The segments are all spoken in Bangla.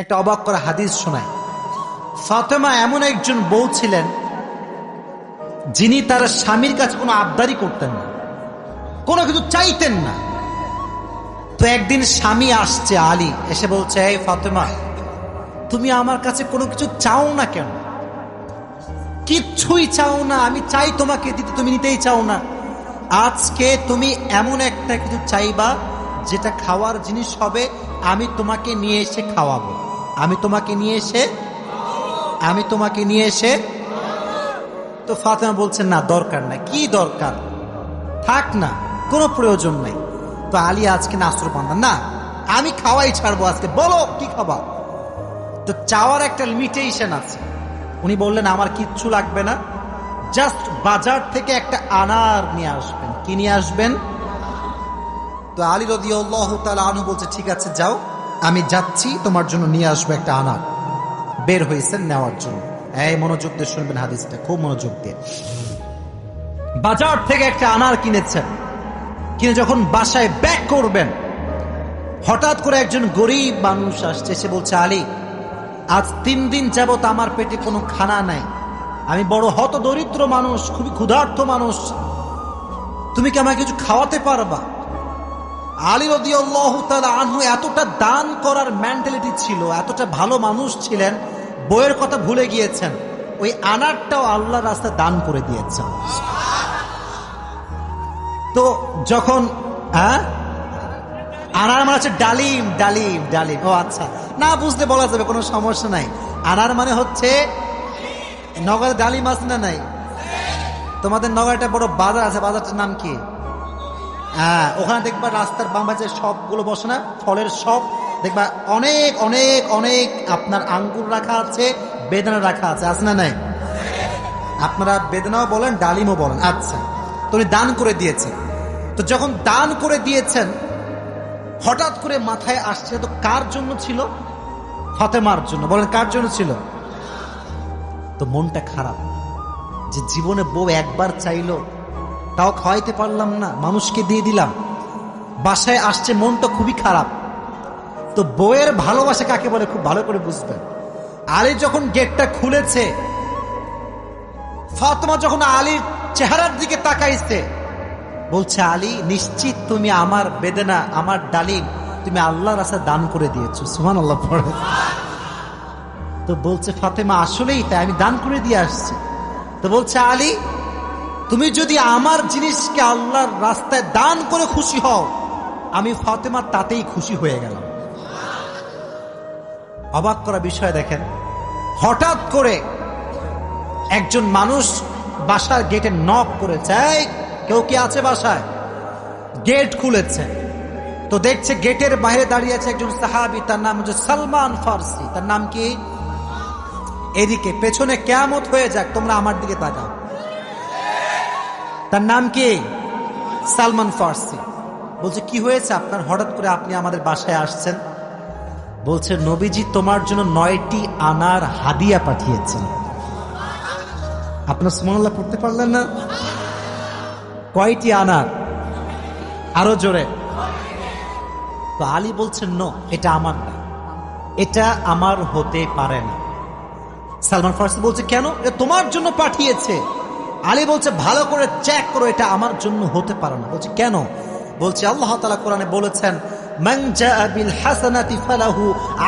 একটা অবাক করা হাদিস শোনায়। ফাতেমা এমন একজন বউ ছিলেন যিনি তার স্বামীর কাছে কোনো আবদারি করতেন না, কোনো কিছু চাইতেন না। তো একদিন স্বামী আসছে, আলী এসে বলছে, এই ফাতেমা, তুমি আমার কাছে কোনো কিছু চাও না কেন? কিচ্ছুই চাও না, আমি চাই তোমাকে দিতে, তুমি নিতেই চাও না। আজকে তুমি এমন একটা কিছু চাইবা যেটা খাওয়ার জিনিস হবে, আমি তোমাকে নিয়ে এসে খাওয়াবো, আমি তোমাকে নিয়ে এসে। তো ফাতেমা বলছেন, না দরকার নাই। কি দরকার, থাক না, কোনো প্রয়োজন নাই। তো আলী আজকে নাস্র পান্না, না আমি খাওয়াই ছাড়বো আজকে, বলো কি খাবা। তো চাওয়ার একটা লিমিটেশন আছে। উনি বললেন, আমার কিচ্ছু লাগবে না, জাস্ট বাজার থেকে একটা আনার নিয়ে আসবেন। কি নিয়ে আসবেন? তো আলী রাদিয়াল্লাহু তাআলা আনহু বলছে, ঠিক আছে যাও, আমি যাচ্ছি, তোমার জন্য নিয়ে আসবো একটা আনার। বের হয়েছেন নেওয়ার জন্য। এই মনোযোগ দিয়ে শুনবেন হাদিসটা, খুব মনোযোগ দিয়ে। বাজার থেকে একটা আনার কিনেছেন, কিনে যখন বাসায় ব্যাক করবেন, হঠাৎ করে একজন গরিব মানুষ আসছে, সে বলছে, আলী, আজ 3 দিন যাবত আমার পেটে কোনো খানা নাই, আমি বড় হত দরিদ্র মানুষ, খুবই ক্ষুধার্ত মানুষ, তুমি কি আমাকে কিছু খাওয়াতে পারবা? আলী রাদিয়াল্লাহু তাআলা আনহু এতটা দান করার মেন্টালিটি ছিল, এতটা ভালো মানুষ ছিলেন, বইয়ের কথা ভুলে গিয়েছেন, ওই আনারটাও আল্লাহর রাস্তায় দান করে দিয়েছেন। তো যখন আনার মানে হচ্ছে ডালিম, ডালিম, ডালিম। ও আচ্ছা, না বুঝতে বলা যাবে, কোনো সমস্যা নাই। আনার মানে হচ্ছে নগরে ডালিম আছে না নাই? তোমাদের নগরে একটা বড় বাজার আছে, বাজারটার নাম কি? ওখানে দেখবা রাস্তার বাম পাশে সবগুলো বসে না, ফলের সব দেখবা, অনেক অনেক অনেক আপনার আঙ্গুর রাখা আছে, বেদানা রাখা আছে, আছে না নাই? আপনারা বেদানাও বলেন, ডালিমও বলেন। আচ্ছা, তো উনি দান করে দিয়েছেন। তো যখন দান করে দিয়েছেন, হঠাৎ করে মাথায় আসছে, তো কার জন্য ছিল? ফাতেমার জন্য। বলেন, কার জন্য ছিল? তো মনটা খারাপ যে জীবনে বউ একবার চাইলো, তাও খাওয়াইতে পারলাম না, মানুষকে দিয়ে দিলাম। বাসায় আসছে, মনটা খুবই খারাপ। তো বউয়ের ভালোবাসা কাকে বলে খুব ভালো করে বুঝবেন। আলী যখন গেটটা খুলেছে, ফাতেমা যখন আলীর চেহারার দিকে তাকাইছে, বলছে, আলী, নিশ্চিত তুমি আমার বেদনা, আমার ডালিম তুমি আল্লাহর রাস্তায় দান করে দিয়েছো। সুবহানাল্লাহ পড়ে। তো বলছে ফাতেমা, আসলেই তাই, আমি দান করে দিয়ে আসছি। তো বলছে, আলী, তুমি যদি আমার জিনিসকে আল্লাহর রাস্তায় দান করে খুশি হও, আমি ফাতেমা তাতেই খুশি হয়ে গেলাম। অবাক করা বিষয় দেখেন, হঠাৎ করে একজন মানুষ বাসার গেটে নক করেছে, এই কেউ কি আছে বাসায়? গেট খুলেছে, তো দেখছে গেটের বাইরে দাঁড়িয়ে আছে একজন সাহাবী, তার নাম হচ্ছে সালমান ফারসি। তার নাম কি? এদিকে পেছনে কিয়ামত হয়ে যাক, তোমরা আমার দিকে তাকাও। তার নাম কি? সালমান ফারসি। বলছে, কি হয়েছে আপনার, হঠাৎ করে আপনি আমাদের বাসায় আসছেন? বলছে, নবীজি তোমার জন্য 9টি আনার হাদিয়া পাঠিয়েছেন। আপনার সুবহানাল্লাহ পড়তে পারলেন না? কয়টি আনার? আরো জোরে। তো আলী বলছেন, নো, এটা আমার না, এটা আমার হতে পারে না। সালমান ফারসি বলছে, কেন? এটা তোমার জন্য পাঠিয়েছে। আলী বলছে, ভালো করে চেক করো, এটা আমার জন্য হতে পারে না। বলছে, কেন? বলছে, আল্লাহ তাআলা কোরআনে বলেছেন, মান জাআ বিল হাসানাতি ফালাহু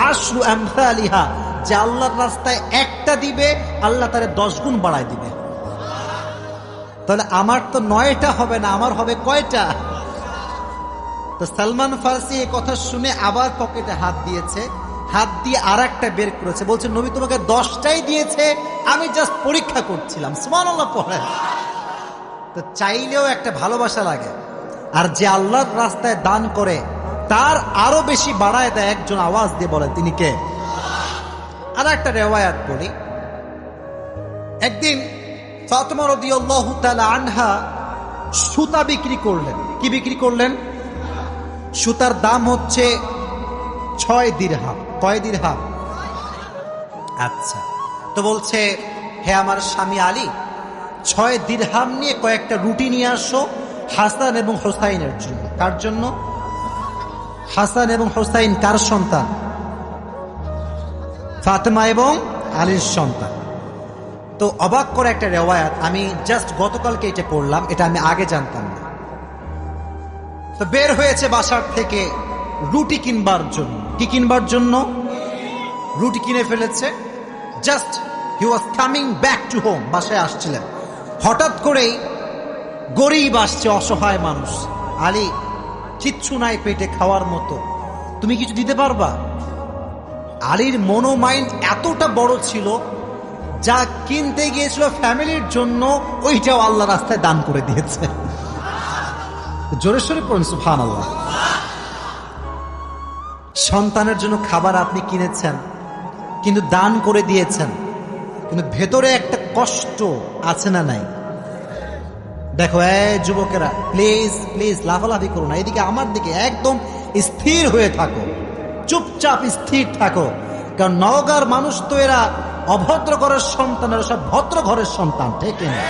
আশরু আমসালিহা, যে আল্লাহর রাস্তায় একটা দিবে, আল্লাহ তারে 10 গুণ বাড়ায় দিবে। তাহলে আমার তো 9টা হবে না, আমার হবে কয়টা? তো সালমান ফারসি এই কথা শুনে আবার পকেটে হাত দিয়েছে, হাত দিয়ে আর একটা বের করেছে, বলছে, নবী তোমাকে 10টাই দিয়েছে, আমি জাস্ট পরীক্ষা করছিলাম। সুবহানাল্লাহ পড়ে। তো চাইলেও একটা ভালোবাসা লাগে, আর যে আল্লাহর রাস্তায় দান করে তার আরো বেশি বাড়ায় দেয়। একজন আওয়াজ দিয়ে বলে, তিনি কে? আর একটা রেওয়ায়াত বলি। একদিন ফাতেমা রাদিয়াল্লাহু তাআলা আনহা সুতা বিক্রি করলেন। কি বিক্রি করলেন? সুতার দাম হচ্ছে 6 দিরহাম। কয় দিরহাম? আচ্ছা, তো বলছে, হে আমার স্বামী আলী, 6 দিরহাম নিয়ে কয়েকটা রুটি নিয়ে আসো হাসান এবং হোসাইনের জন্য। কার জন্য? হাসান এবং হোসাইন কার সন্তান? ফাতেমা এবং আলীর সন্তান। তো অবাক করে একটা রেওয়ায়াত, আমি জাস্ট গতকালকে এটা পড়লাম, এটা আমি আগে জানতাম না। তো বের হয়েছে বাসার থেকে রুটি কিনবার জন্য। কি কিনবার জন্য? রুটি কিনে ফেলেছে। Just he was coming back to home, বাসায় আসছিলেন। হঠাৎ করেই গরিব আসছে, অসহায় মানুষ। আলী, কিচ্ছু নাই পেটে খাওয়ার মতো, তুমি কিছু দিতে পারবা? আলীর মনোমাইন্ড এতটা বড় ছিল, যা কিনতে গিয়েছিল ফ্যামিলির জন্য ওইটাও আল্লাহ রাস্তায় দান করে দিয়েছে। জোরে সোরে পড়ুন সুবহানাল্লাহ। সন্তানের জন্য খাবার আপনি কিনেছেন, কিন্তু দান করে দিয়েছেন, কিন্তু ভেতরে একটা কষ্ট আছে না নাই? দেখো যুবকেরা, প্লিজ প্লিজ লাফালাফি করো না, এদিকে আমার দিকে একদম স্থির হয়ে থাকো, চুপচাপ স্থির থাকো। কারণ নওগাঁর মানুষ তো এরা অভদ্র ঘরের সন্তান, এরা সব ভদ্র ঘরের সন্তান, ঠিক না?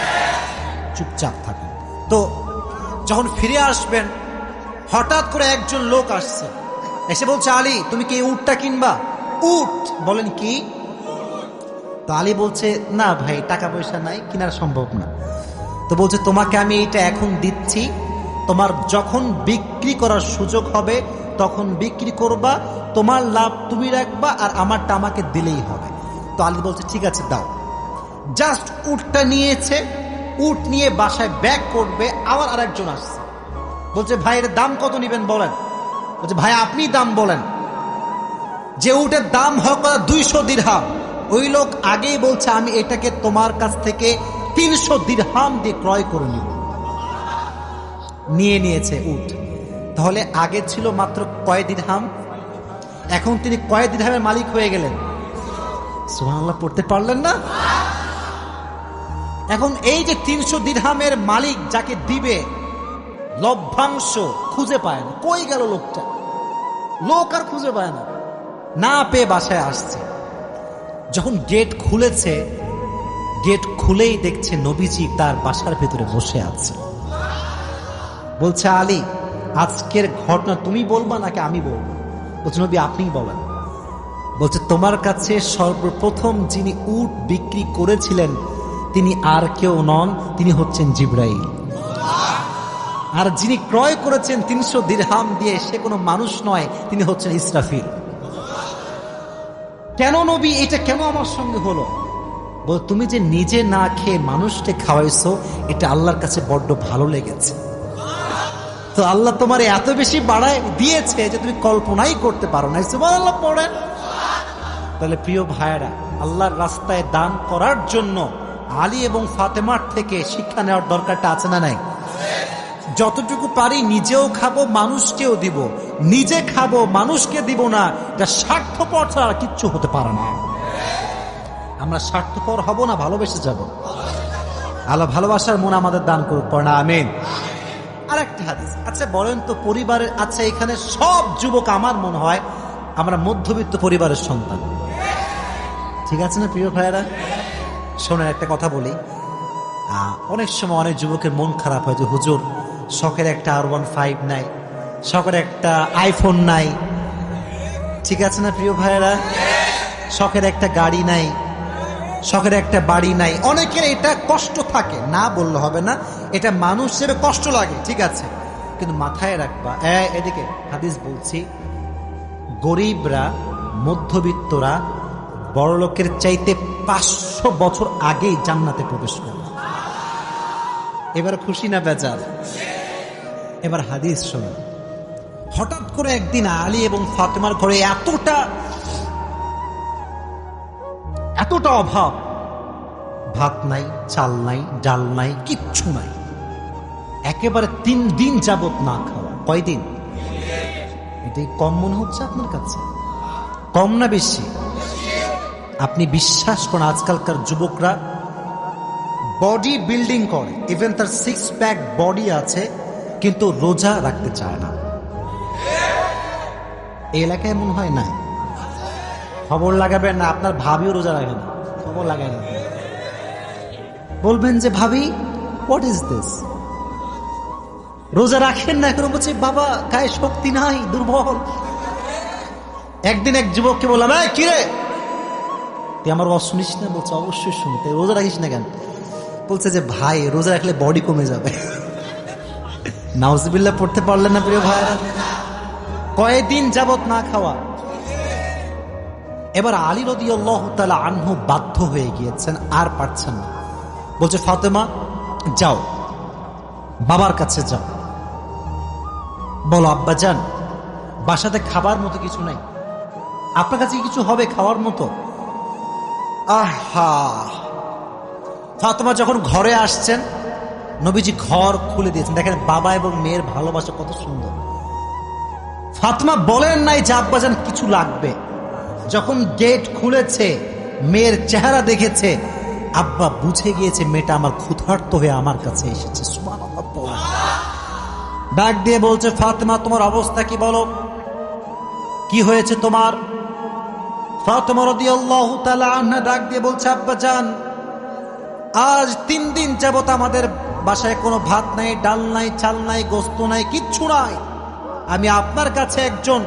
চুপচাপ থাকো। তো যখন ফিরে আসবেন, হঠাৎ করে একজন লোক আসছে, এসে বলছে, আলী তুমি কি এই উটটা কিনবা? উট? বলেন কি? তো আলী বলছে, না ভাই, টাকা পয়সা নাই, কেনার সম্ভব না। তো বলছে, তোমাকে আমি এইটা এখন দিচ্ছি, তোমার যখন বিক্রি করার সুযোগ হবে তখন বিক্রি করবা, তোমার লাভ তুমি রাখবা, আর আমারটা আমাকে দিলেই হবে। তো আলী বলছে, ঠিক আছে দাও। জাস্ট উটটা নিয়েছে, উট নিয়ে বাসায় ব্যাক করবে, আবার আরেকজন আসছে, বলছে, ভাই এর দাম কত নিবেন বলেন? বলছে, ভাই আপনি দাম বলেন। যে উটের দাম হোক 200 দিরহাম, ওই লোক আগেই বলছে, আমি এটাকে তোমার কাছ থেকে 300 দিরহাম দিয়ে ক্রয় করে নিব। নিয়ে নিয়েছে উট। তাহলে আগে ছিল মাত্র কয় দিরহাম, এখন তিনি কয় দিরহামের মালিক হয়ে গেলেন? সুবহানাল্লাহ পড়তে পারলেন না? এখন এই যে 300 দিরহামের মালিক যাকে দিবে, লভ্যাংশ খুঁজে পায় না। কই গেল লোকটা? লোক আর খুঁজে পায় না, না পেয়ে বাসায় আসছে। যখন গেট খুলেছে, গেট খুলেই দেখছে নবীজি তার বাসার ভেতরে বসে আছে। বলছে, আলী আজকের ঘটনা তুমি বলবা নাকি আমি বলবো? বলছে, নবী আপনিই বলেন। বলছে, তোমার কাছে সর্বপ্রথম যিনি উট বিক্রি করেছিলেন তিনি আর কেউ নন, তিনি হচ্ছেন জিবরাইল। আর যিনি ক্রয় করেছেন 300 দিরহাম দিয়ে, সে কোনো মানুষ নয়, তিনি হচ্ছেন ইসরাফিল। কেন নবী, এটা কেন আমার সঙ্গে হলো? বল, তুমি যে নিজে না খেয়ে মানুষকে খাওয়াইছো, এটা আল্লাহর কাছে বড্ড ভালো লেগেছে। তো আল্লাহ তোমার এত বেশি বাড়ায় দিয়েছে যে তুমি কল্পনাই করতে পারো না। সুবহানাল্লাহ পড়েন। তাহলে প্রিয় ভাইয়েরা, আল্লাহর রাস্তায় দান করার জন্য আলী এবং ফাতেমার থেকে শিক্ষা নেওয়ার দরকারটা আছে না নাই? যতটুকু পারি নিজেও খাবো, মানুষকেও দিব। নিজে খাবো, মানুষকে দিব না, এটা স্বার্থপর ছাড়া কিচ্ছু হতে পারে না। আমরা স্বার্থপর হব না, ভালোবেসে যাব। আল্লাহ ভালোবাসার মন আমাদের দান করুক, পড়া আমিন। আরেকটা হাদিস, আচ্ছা বলেন তো পরিবারের, আচ্ছা এখানে সব যুবক আমার মনে হয় আমরা মধ্যবিত্ত পরিবারের সন্তান, ঠিক আছে না প্রিয় ভাইয়েরা? শোনেন একটা কথা বলি, অনেক সময় অনেক যুবকের মন খারাপ হয় যে হুজুর শখের একটা R15 নাই, শখের একটা আইফোন নাই, ঠিক আছে না প্রিয় ভাইয়েরা? শখের একটা গাড়ি নাই, শখের একটা বাড়ি নাই। অনেকের এটা কষ্ট থাকে, না বললে হবে না, এটা মানুষের কষ্ট লাগে, ঠিক আছে, কিন্তু মাথায় রাখবা, এদিকে হাদিস বলছি, গরিবরা, মধ্যবিত্তরা বড়লোকের চাইতে 500 বছর আগেই জান্নাতে প্রবেশ করবে। এবার খুশি না বেজার? এবার হাদিস শোনো। হঠাৎ করে একদিন আলী এবং ফাতেমার ঘরে এতটা অভাব, ভাত নাই, চাল নাই, ডাল নাই, কিচ্ছু নাই, একেবারে 3 দিন যাবত না খাওয়া। কয়দিন? এটাই কম মনে হচ্ছে আপনার কাছে? কম না বেশি? আপনি বিশ্বাস করেন, আজকালকার যুবকরা বডি বিল্ডিং করে, ইভেন তার 6 প্যাক বডি আছে, কিন্তু রোজা রাখতে চায় না। এই এলাকায় মনে হয় নাই? খবর লাগাবেন না, আপনার ভাবিও রোজা রাখে না, খবর লাগায় না। বলবেন যে ভাবি হোয়াট ইজ দিস, রোজা রাখেন না এখন? বলছে বাবা গায়ে শক্তি নাই, দুর্বল। একদিন এক যুবককে বললাম, কিরে তুই আমার ওয়াজ শুনিস না? বলছে অবশ্যই শুনি। তুই রোজা রাখিস না কেন? বলছে যে ভাই রোজা রাখলে বডি কমে যাবে। নাউজুবিল্লাহ পড়তে পারলেন না প্রিয় ভাইরা? কয়েকদিন যাবত না খাওয়া। এবার আলী রাদিয়াল্লাহু তাআলা আনহু বাধ্য হয়ে গিয়েছেন, আর পারছেন না। বলছে ফাতেমা যাও, বাবার কাছে যাও, বলো আব্বাজান বাসাতে খাবার মতো কিছু নাই, আপনার কাছে কিছু হবে খাওয়ার মতো? আহা! ফাতেমা যখন ঘরে আসছেন, নবীজি ঘর খুলে দিয়েছেন। দেখেন বাবা এবং মেয়ের ভালোবাসা কত সুন্দর। ফাতেমা বলেন নাই যে আব্বাজান কিছু লাগবে। যখন গেট খুলেছে, মেয়ের চেহারা দেখেছে, আব্বা বুঝে গিয়েছে মেয়েটা আমার ক্ষুধার্ত হয়ে আমার কাছে এসেছে। সুবহানাল্লাহ। ডাক দিয়ে বলছে ফাতেমা তোমার অবস্থা কি, বলো কি হয়েছে তোমার? ফাতেমা রাদিয়াল্লাহু তাআলা আনহা ডাক দিয়ে বলছে আব্বাজান আজ 3 দিন যাবত আমাদের বাসায় কোনো ভাত নাই, ডাল নাই, চাল নাই, গোস্ত নাই, কিচ্ছু নাই। আমি আপনার কাছে একজন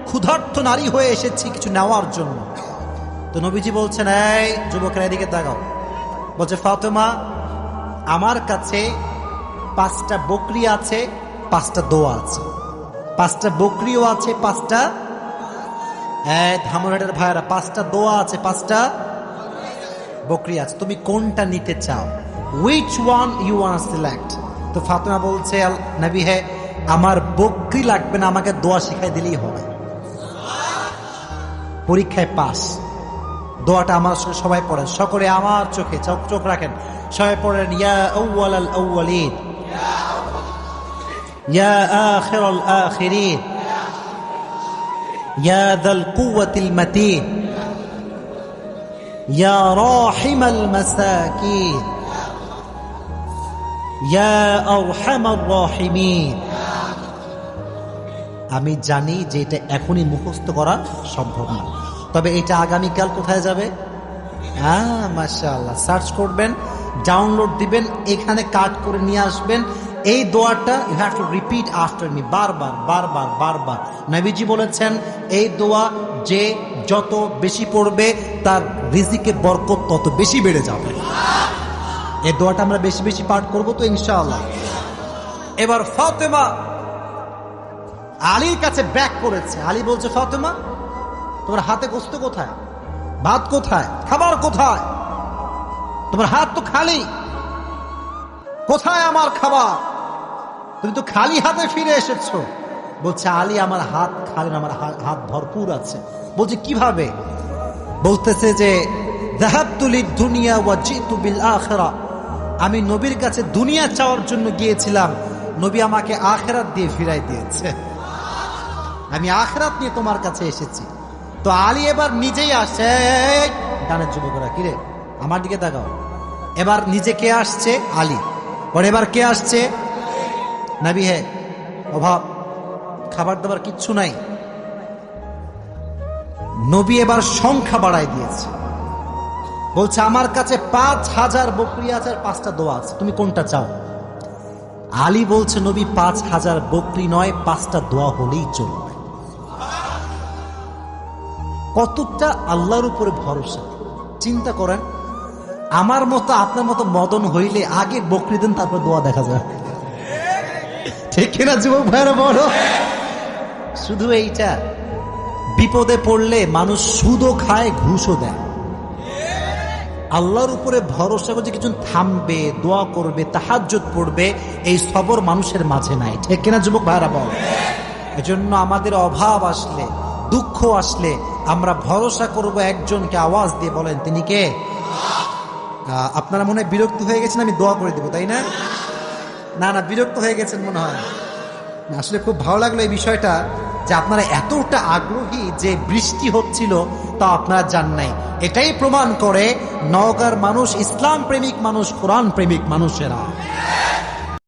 ক্ষুধার্ত নারী হয়ে এসেছি কিছু নেওয়ার জন্য। তো নবীজি বলছেন এই যুবকেরা এদিকে তাকাও। বলছে ফাতেমা আমার কাছে 5টা বকরি আছে, 5টা দোয়া আছে। 5টা বকরিও আছে, 5টা ধামরাটের ভাইয়েরা 5টা দোয়া আছে, 5টা বকরি আছে। তুমি কোনটা নিতে চাও? which one you want to select? তো ফাতেমা বলছে নবী হে আমার বকরি লাগবে না, আমাকে দোয়া শিখাই দিলেই হবে। পরীক্ষায় পাস। দোয়াটা আমার সবাই পড়েন, সকলে আমার চোখে চোখ রাখেন, সবাই পড়েন ইয়া আউয়ালাল আউয়ালিন ইয়া আখিরাল আখিরিন ইয়া যাল কুওয়াতিল মাতিন ইয়া রাহিমাল মাসাকিন ইয়া আরহামার রাহিমিন। আমি জানি যে এটা এখনই মুখস্থ করা সম্ভব না, তবে এটা আগামীকাল কোথায় যাবে? মাশাআল্লাহ, সার্চ করবেন, ডাউনলোড দিবেন, এখানে কাট করে নিয়ে আসবেন। এই দোয়াটা you have to repeat after me, বারবার বারবার বারবার। নবীজি বলেছেন এই দোয়া যে যত বেশি পড়বে তার রিজিকের বরকত তত বেশি বেড়ে যাবে। এই দোয়াটা আমরা বেশি বেশি পাঠ করবো তো ইনশাআল্লাহ। এবার ফাতেমা আলীর কাছে ব্যাক করেছে। আলী বলছে ফাতেমা তোমার হাতে গোস্ত কোথায়, ভাত কোথায়, খাবার কোথায়? তোমার হাত তো খালি, কোথায় আমার খাবার? তুমি তো খালি হাতে ফিরে এসেছো। বলছে আলী আমার হাত খালি না, আমার হাত ভরপুর আছে। বলছে কিভাবে? বলতেছে যে যাহাবতু লিদ দুনিয়া ওয়া জিতু বিল আখিরা, আমি নবীর কাছে দুনিয়া চাওয়ার জন্য গিয়েছিলাম, নবী আমাকে আখিরাত দিয়ে ফিরাই দিয়েছে। আমি আখিরাত নিয়ে তোমার কাছে এসেছি। তো আলী এবার নিজেই আসছে। গানের যুবকরা কিরে আমার দিকে তাকাও। এবার নিজে কে আসছে? আলী। পরে এবার কে আসছে? নবী হে অভাব, খাবার দাবার কিচ্ছু নাই। নবী এবার সংখ্যা বাড়াই দিয়েছে। বলছে আমার কাছে 5000 বকরি আছে আর 5টা দোয়া আছে, তুমি কোনটা চাও? আলী বলছে নবী 5000 বকরি নয়, 5টা দোয়া হলেই চলবে। কতটা আল্লাহর উপরে ভরসা চিন্তা করেন। আমার মতো আপনার মতো মদন হইলে আগে বকরি দেন, তারপর দোয়া দেখা যায়, ঠিক কিনা যুবক ভাইরা? বড় শুধু এইটা, বিপদে পড়লে মানুষ সুদও খায়, ঘুষও দেয়। আল্লাহর উপরে ভরসা করে কিছু থামবে, দোয়া করবে, তাহাজ্জুদ পড়বে, এই সবর মানুষের মাঝে নাই, ঠিক কিনা যুবক ভাইরা? বল। এজন্য আমাদের অভাব আসলে, দুঃখ আসলে আমরা ভরসা করব একজনকে। আওয়াজ দিয়ে বলেন তিনি কে? আপনারা মনে হয় বিরক্ত হয়ে গেছেন, আমি দোয়া করে দেব, তাই না? না না, বিরক্ত হয়ে গেছেন মনে হয়। আসলে খুব ভালো লাগলো এই বিষয়টা, যে আপনারা এতটা আগ্রহী যে বৃষ্টি হচ্ছিল তা আপনারা জান নাই। এটাই প্রমাণ করে নওগাঁর মানুষ ইসলাম প্রেমিক মানুষ, কোরআন প্রেমিক মানুষেরা।